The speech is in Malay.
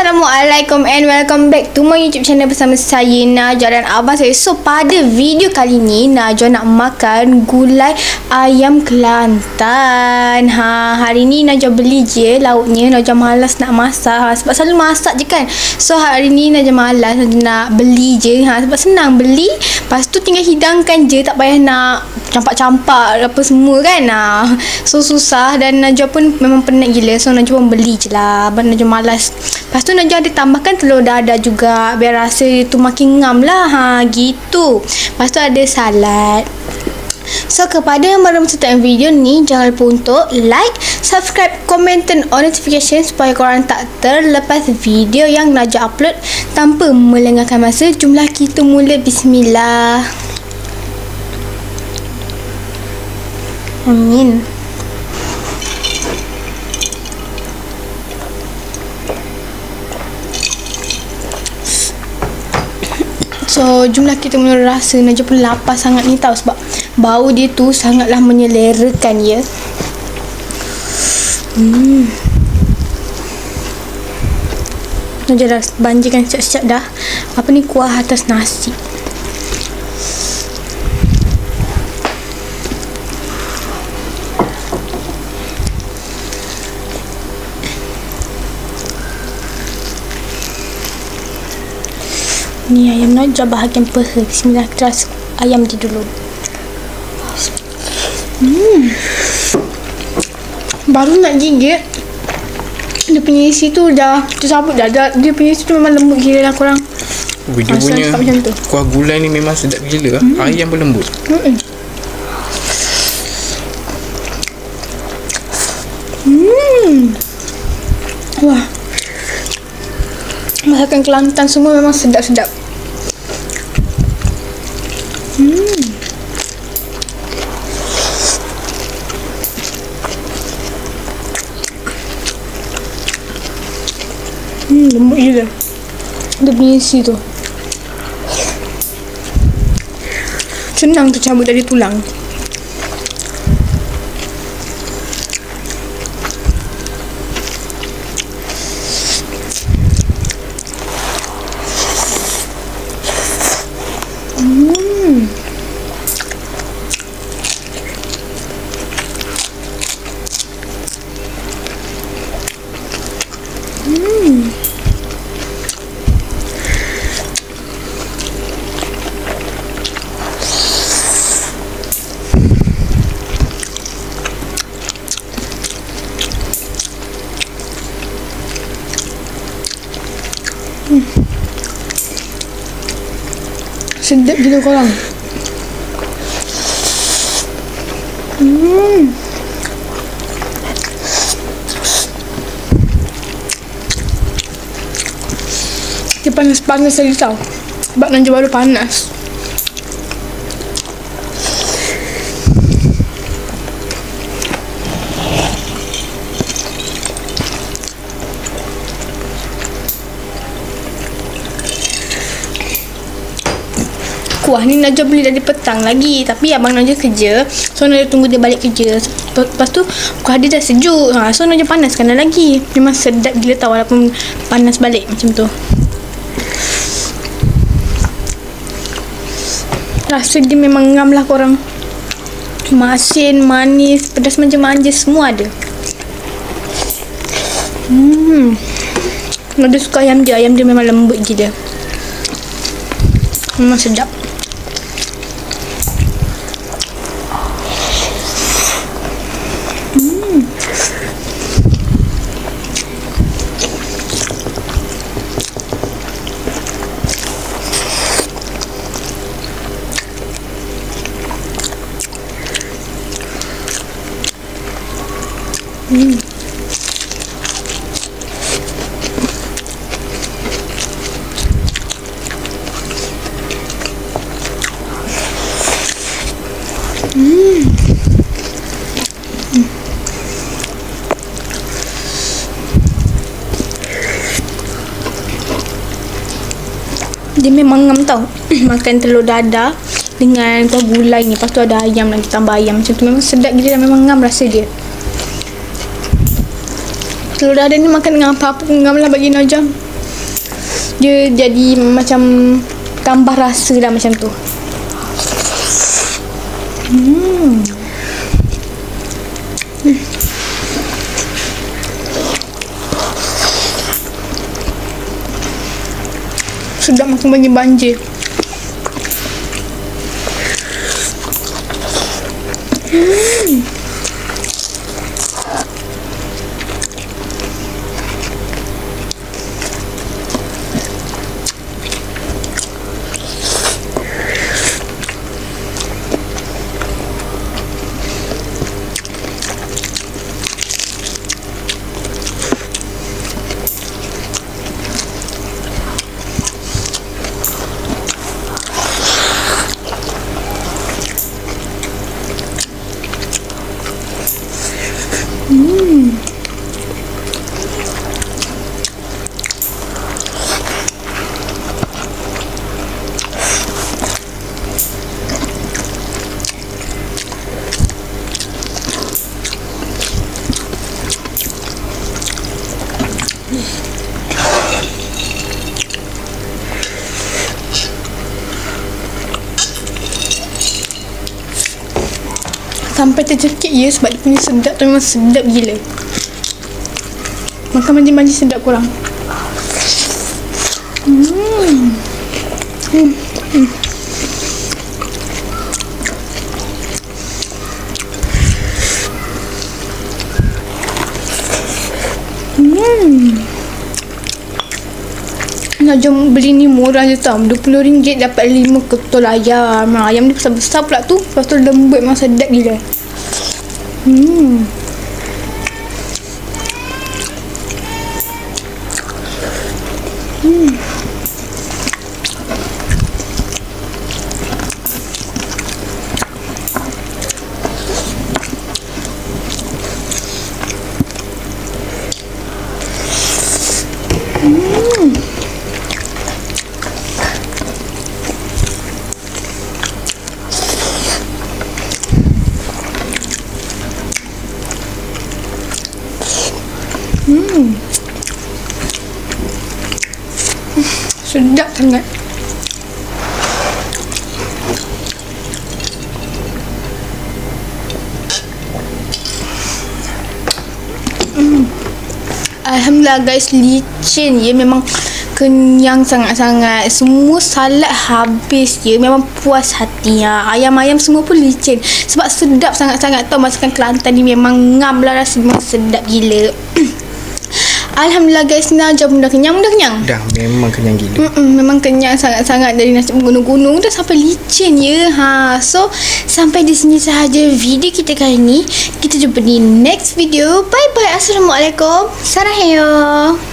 Assalamualaikum and welcome back to my YouTube channel bersama saya Najwa dan abang saya. So pada video kali ni Najwa nak makan gulai ayam Kelantan. Hari ni Najwa beli je lauknya. Najwa malas nak masak sebab selalu masak je kan. So hari ni Najwa malas nak beli je. Sebab senang beli, lepas tu tinggal hidangkan je, tak payah nak campak-campak apa semua kan. So susah dan Najwa pun memang penat gila. So Najwa pun beli je lah. Najwa malas. Lepas tu Najwa ada tambahkan telur dadah juga biar rasa tu makin ngam lah. Gitu. Lepas tu ada salad. So kepada yang baru menonton video ni, jangan lupa untuk like, subscribe, komen, turn on notification supaya korang tak terlepas video yang Najwa upload. Tanpa melengahkan masa, jumlah kita mula. Bismillah. Amin. So jumlah kita mula rasa. Najwa pun lapar sangat ni tau, sebab bau dia tu sangatlah menyelerakan ya. Najwa dah banjirkan siap-siap dah apa ni, kuah atas nasi. Ni ayam Najwa bahagian peha. Bismillah, kita rasa ayam dia dulu. Baru nak gigit, dia punya isi tu dah tersabut dah. Dia punya isi tu memang lembut gila lah korang. Dia punya kuah gulai ni memang sedap gila. Ayam pun lembut. Wah, masakan Kelantan semua memang sedap-sedap. Lembut gila dia punya isi tu. Senang tu cabut dari tulang. Sedap gila korang. Dia panas-panas lagi tau, sebab Najwa baru panas. Kuah ni Najwa beli dari petang lagi, tapi abang Najwa kerja, so Najwa tunggu dia balik kerja. Lepas tu kuah dia dah sejuk, so Najwa panaskan dah lagi. Memang sedap gila tau walaupun panas balik macam tu. Rasa dia memang ngam lah korang. Masin, manis, pedas manja-manja semua ada. Najwa suka ayam dia. Ayam dia memang lembut gila. Memang sedap. Dia memang ngam tau. Makan telur dadah dengan kuah gulai ni, lepas tu ada ayam lagi, tambah ayam macam tu, memang sedap gila dan memang ngam rasa dia. Telur dadah ni makan dengan apa-apa pun ngam lah bagi Najwa. dia jadi macam tambah rasa lah macam tu. Sedap makan banjir-banjir. Sampai tercekik ya, sebab dia punya sedap tu memang sedap gila. Makan banjir-banjir sedap kurang. Nah, jom beli ni murah je tau. RM20 dapat 5 ketol ayam. Ayam ni besar-besar pula tu. Lepas tu lembut, memang sedap gila. Sedap sangat. Alhamdulillah guys, licin ya, memang kenyang sangat-sangat. Semua salad habis je, memang puas hati ya. Ayam-ayam semua pun licin sebab sedap sangat-sangat tau. Masakan Kelantan ni memang ngam lah, rasa memang sedap gila. Alhamdulillah guys, Nah jam dah kenyang. Dah memang kenyang gila. Memang kenyang sangat-sangat. Dari nasi gunung-gunung dah sampai licin ya. So sampai di sini sahaja video kita kali ni. Kita jumpa di next video. Bye bye. Assalamualaikum. Saraheyo.